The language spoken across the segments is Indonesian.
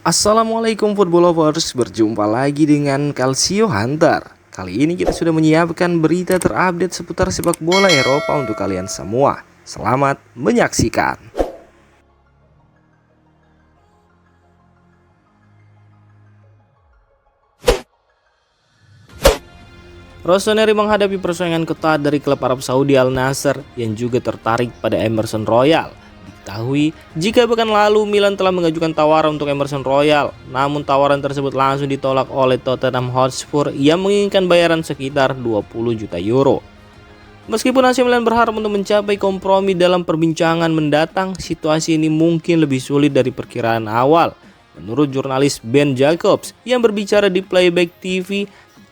Assalamualaikum football lovers, berjumpa lagi dengan Calcio Hunter. Kali ini kita sudah menyiapkan berita terupdate seputar sepak bola Eropa untuk kalian semua. Selamat menyaksikan. Rossoneri menghadapi persaingan ketat dari klub Arab Saudi Al Nassr yang juga tertarik pada Emerson Royal. Diketahui jika pekan lalu Milan telah mengajukan tawaran untuk Emerson Royal, namun tawaran tersebut langsung ditolak oleh Tottenham Hotspur yang menginginkan bayaran sekitar 20 juta euro. Meskipun AC Milan berharap untuk mencapai kompromi dalam perbincangan mendatang, situasi ini mungkin lebih sulit dari perkiraan awal. Menurut jurnalis Ben Jacobs yang berbicara di Playback TV,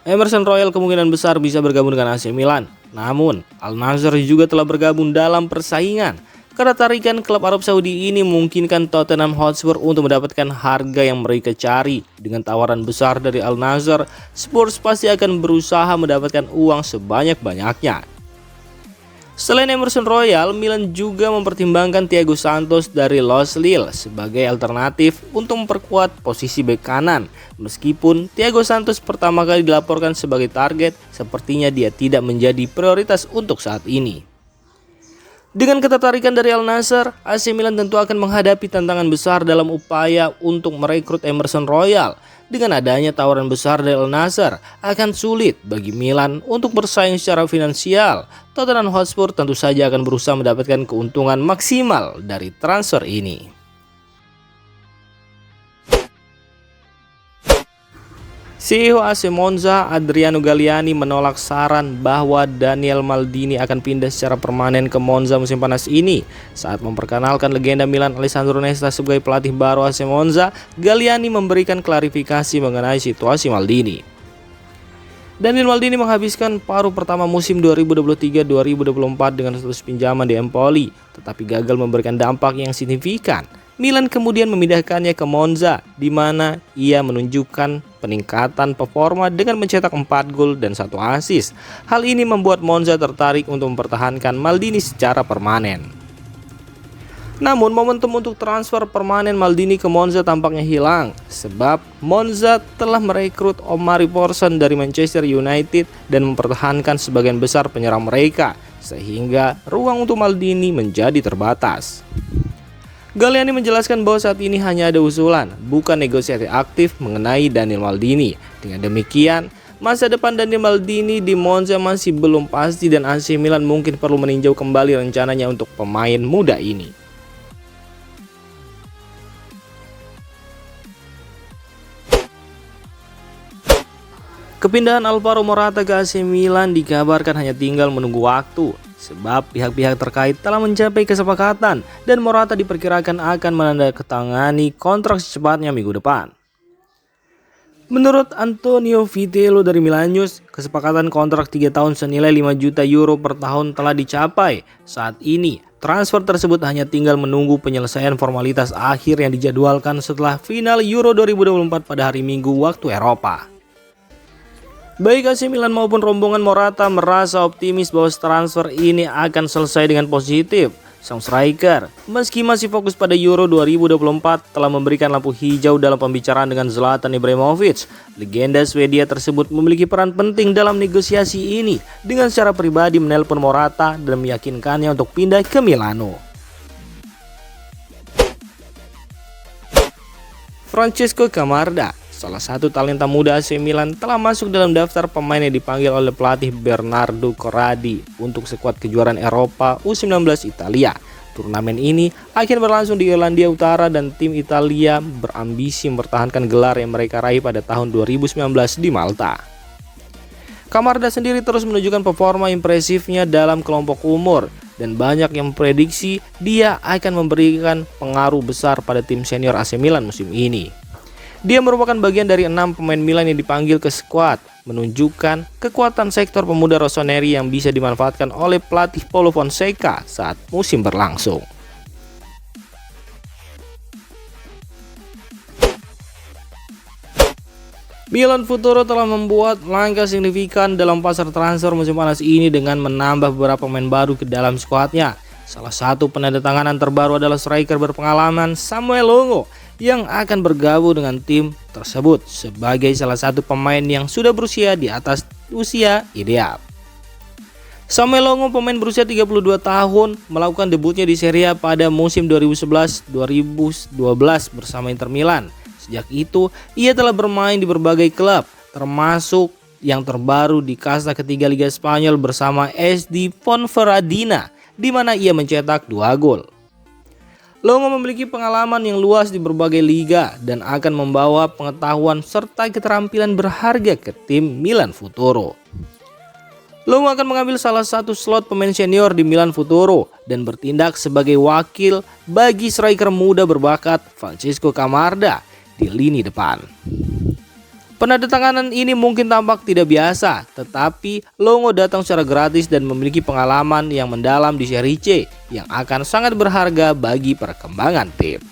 Emerson Royal kemungkinan besar bisa bergabung dengan AC Milan. Namun, Al Nassr juga telah bergabung dalam persaingan. Ketertarikan klub Arab Saudi ini memungkinkan Tottenham Hotspur untuk mendapatkan harga yang mereka cari. Dengan tawaran besar dari Al Nassr, Spurs pasti akan berusaha mendapatkan uang sebanyak-banyaknya. Selain Emerson Royal, Milan juga mempertimbangkan Thiago Santos dari Los Lille sebagai alternatif untuk memperkuat posisi bek kanan. Meskipun Thiago Santos pertama kali dilaporkan sebagai target, sepertinya dia tidak menjadi prioritas untuk saat ini. Dengan ketertarikan dari Al Nassr, AC Milan tentu akan menghadapi tantangan besar dalam upaya untuk merekrut Emerson Royal. Dengan adanya tawaran besar dari Al Nassr, akan sulit bagi Milan untuk bersaing secara finansial. Tottenham Hotspur tentu saja akan berusaha mendapatkan keuntungan maksimal dari transfer ini. CEO AC Monza Adriano Galliani menolak saran bahwa Daniel Maldini akan pindah secara permanen ke Monza musim panas ini. Saat memperkenalkan legenda Milan Alessandro Nesta sebagai pelatih baru AC Monza, Galliani memberikan klarifikasi mengenai situasi Maldini. Daniel Maldini menghabiskan paruh pertama musim 2023-2024 dengan status pinjaman di Empoli, tetapi gagal memberikan dampak yang signifikan. Milan kemudian memindahkannya ke Monza, di mana ia menunjukkan peningkatan performa dengan mencetak 4 gol dan 1 assist. Hal ini membuat Monza tertarik untuk mempertahankan Maldini secara permanen. Namun momentum untuk transfer permanen Maldini ke Monza tampaknya hilang, sebab Monza telah merekrut Omari Porson dari Manchester United dan mempertahankan sebagian besar penyerang mereka, sehingga ruang untuk Maldini menjadi terbatas. Galliani menjelaskan bahwa saat ini hanya ada usulan, bukan negosiasi aktif mengenai Daniel Maldini. Dengan demikian, masa depan Daniel Maldini di Monza masih belum pasti dan AC Milan mungkin perlu meninjau kembali rencananya untuk pemain muda ini. Kepindahan Alvaro Morata ke AC Milan dikabarkan hanya tinggal menunggu waktu, sebab pihak-pihak terkait telah mencapai kesepakatan dan Morata diperkirakan akan menandatangani kontrak secepatnya minggu depan. Menurut Antonio Vitello dari Milan News, kesepakatan kontrak 3 tahun senilai 5 juta euro per tahun telah dicapai. Saat ini, transfer tersebut hanya tinggal menunggu penyelesaian formalitas akhir yang dijadwalkan setelah final Euro 2024 pada hari Minggu waktu Eropa. Baik AC Milan maupun rombongan Morata merasa optimis bahwa transfer ini akan selesai dengan positif. Sang striker, meski masih fokus pada Euro 2024, telah memberikan lampu hijau dalam pembicaraan dengan Zlatan Ibrahimovic. Legenda Swedia tersebut memiliki peran penting dalam negosiasi ini, dengan secara pribadi menelpon Morata dan meyakinkannya untuk pindah ke Milano. Francesco Camarda, salah satu talenta muda AC Milan, telah masuk dalam daftar pemain yang dipanggil oleh pelatih Bernardo Corradi untuk skuad kejuaraan Eropa U19 Italia. Turnamen ini akan berlangsung di Irlandia Utara dan tim Italia berambisi mempertahankan gelar yang mereka raih pada tahun 2019 di Malta. Camarda sendiri terus menunjukkan performa impresifnya dalam kelompok umur dan banyak yang memprediksi dia akan memberikan pengaruh besar pada tim senior AC Milan musim ini. Dia merupakan bagian dari 6 pemain Milan yang dipanggil ke skuad, menunjukkan kekuatan sektor pemuda Rossoneri yang bisa dimanfaatkan oleh pelatih Paulo Fonseca saat musim berlangsung. Milan Futuro telah membuat langkah signifikan dalam pasar transfer musim panas ini dengan menambah beberapa pemain baru ke dalam skuadnya. Salah satu penandatanganan terbaru adalah striker berpengalaman Samuel Longo yang akan bergabung dengan tim tersebut sebagai salah satu pemain yang sudah berusia di atas usia ideal. Samuel Longo, pemain berusia 32 tahun, melakukan debutnya di Serie A pada musim 2011-2012 bersama Inter Milan. Sejak itu, ia telah bermain di berbagai klub, termasuk yang terbaru di kasta ketiga Liga Spanyol bersama SD Ponferradina, di mana ia mencetak 2 gol. Longo memiliki pengalaman yang luas di berbagai liga dan akan membawa pengetahuan serta keterampilan berharga ke tim Milan Futuro. Longo akan mengambil salah satu slot pemain senior di Milan Futuro dan bertindak sebagai wakil bagi striker muda berbakat Francisco Camarda di lini depan. Penandatanganan ini mungkin tampak tidak biasa, tetapi Longo datang secara gratis dan memiliki pengalaman yang mendalam di Serie C yang akan sangat berharga bagi perkembangan tim.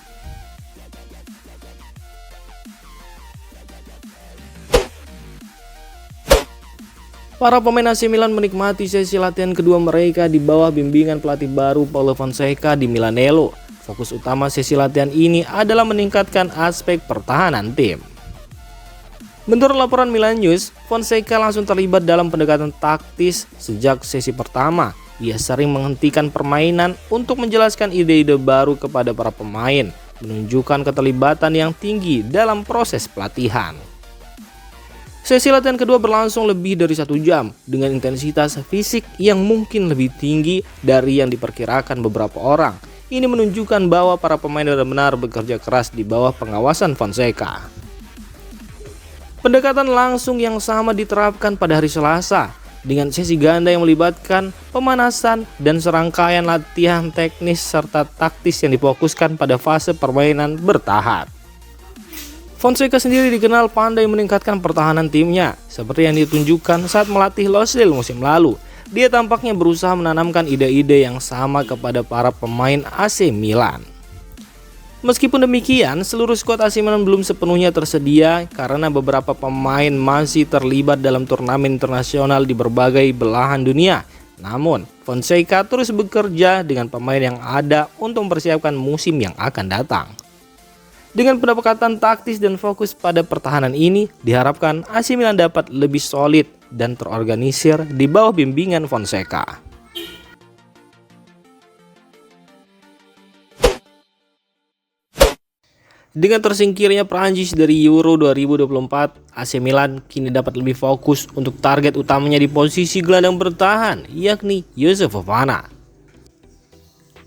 Para pemain AC Milan menikmati sesi latihan kedua mereka di bawah bimbingan pelatih baru Paulo Fonseca di Milanello. Fokus utama sesi latihan ini adalah meningkatkan aspek pertahanan tim. Menurut laporan Milan News, Fonseca langsung terlibat dalam pendekatan taktis sejak sesi pertama. Ia sering menghentikan permainan untuk menjelaskan ide-ide baru kepada para pemain, menunjukkan keterlibatan yang tinggi dalam proses pelatihan. Sesi latihan kedua berlangsung lebih dari 1 jam dengan intensitas fisik yang mungkin lebih tinggi dari yang diperkirakan beberapa orang. Ini menunjukkan bahwa para pemain benar-benar bekerja keras di bawah pengawasan Fonseca. Pendekatan langsung yang sama diterapkan pada hari Selasa dengan sesi ganda yang melibatkan pemanasan dan serangkaian latihan teknis serta taktis yang difokuskan pada fase permainan bertahap. Fonseca sendiri dikenal pandai meningkatkan pertahanan timnya, seperti yang ditunjukkan saat melatih Loselil musim lalu. Dia tampaknya berusaha menanamkan ide-ide yang sama kepada para pemain AC Milan. Meskipun demikian, seluruh skuad AC Milan belum sepenuhnya tersedia karena beberapa pemain masih terlibat dalam turnamen internasional di berbagai belahan dunia. Namun, Fonseca terus bekerja dengan pemain yang ada untuk mempersiapkan musim yang akan datang. Dengan pendekatan taktis dan fokus pada pertahanan ini, diharapkan AC Milan dapat lebih solid dan terorganisir di bawah bimbingan Fonseca. Dengan tersingkirnya Prancis dari Euro 2024, AC Milan kini dapat lebih fokus untuk target utamanya di posisi gelandang bertahan, yakni Youssouf Fofana.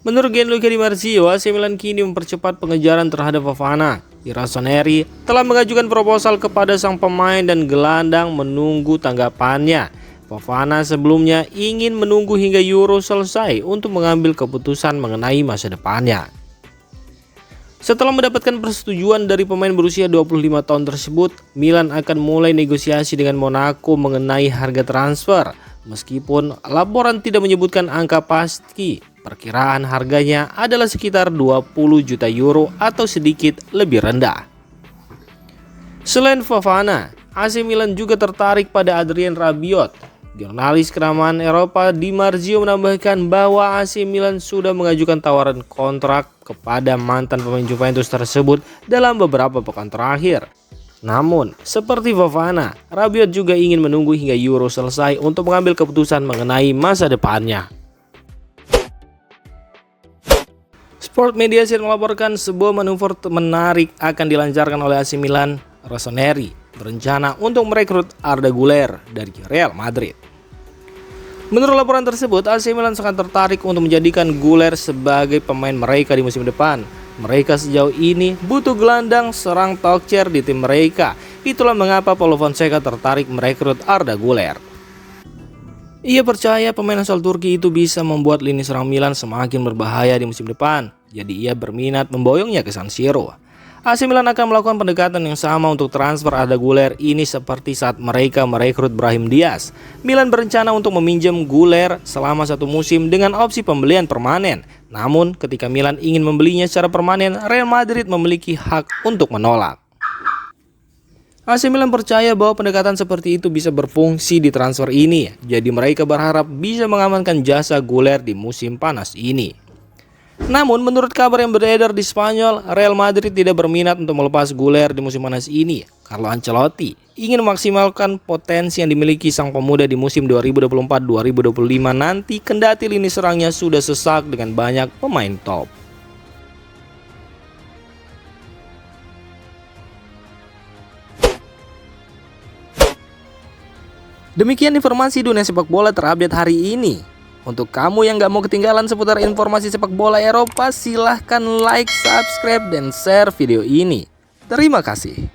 Menurut Gianluca Di Marzio, AC Milan kini mempercepat pengejaran terhadap Fofana. Rossoneri telah mengajukan proposal kepada sang pemain dan gelandang menunggu tanggapannya. Fofana sebelumnya ingin menunggu hingga Euro selesai untuk mengambil keputusan mengenai masa depannya. Setelah mendapatkan persetujuan dari pemain berusia 25 tahun tersebut, Milan akan mulai negosiasi dengan Monaco mengenai harga transfer. Meskipun laporan tidak menyebutkan angka pasti, perkiraan harganya adalah sekitar 20 juta euro atau sedikit lebih rendah. Selain Fofana, AC Milan juga tertarik pada Adrien Rabiot. Jurnalis kenamaan Eropa Di Marzio menambahkan bahwa AC Milan sudah mengajukan tawaran kontrak kepada mantan pemain Juventus tersebut dalam beberapa pekan terakhir. Namun, seperti Fofana, Rabiot juga ingin menunggu hingga Euro selesai untuk mengambil keputusan mengenai masa depannya. Sport Mediaset melaporkan sebuah manuver menarik akan dilancarkan oleh AC Milan. Rossoneri berencana untuk merekrut Arda Güler dari Real Madrid. Menurut laporan tersebut, AC Milan sangat tertarik untuk menjadikan Güler sebagai pemain mereka di musim depan. Mereka sejauh ini butuh gelandang serang talkcer di tim mereka. Itulah mengapa Paulo Fonseca tertarik merekrut Arda Güler. Ia percaya pemain asal Turki itu bisa membuat lini serang Milan semakin berbahaya di musim depan. Jadi ia berminat memboyongnya ke San Siro. AC Milan akan melakukan pendekatan yang sama untuk transfer Arda Güler ini seperti saat mereka merekrut Brahim Diaz. Milan berencana untuk meminjam Güler selama 1 musim dengan opsi pembelian permanen. Namun ketika Milan ingin membelinya secara permanen, Real Madrid memiliki hak untuk menolak. AC Milan percaya bahwa pendekatan seperti itu bisa berfungsi di transfer ini. Jadi mereka berharap bisa mengamankan jasa Güler di musim panas ini. Namun menurut kabar yang beredar di Spanyol, Real Madrid tidak berminat untuk melepas Güler di musim panas ini. Carlo Ancelotti ingin memaksimalkan potensi yang dimiliki sang pemuda di musim 2024-2025 nanti, kendati lini serangnya sudah sesak dengan banyak pemain top. Demikian informasi dunia sepak bola terupdate hari ini. Untuk kamu yang gak mau ketinggalan seputar informasi sepak bola Eropa, silahkan like, subscribe, dan share video ini. Terima kasih.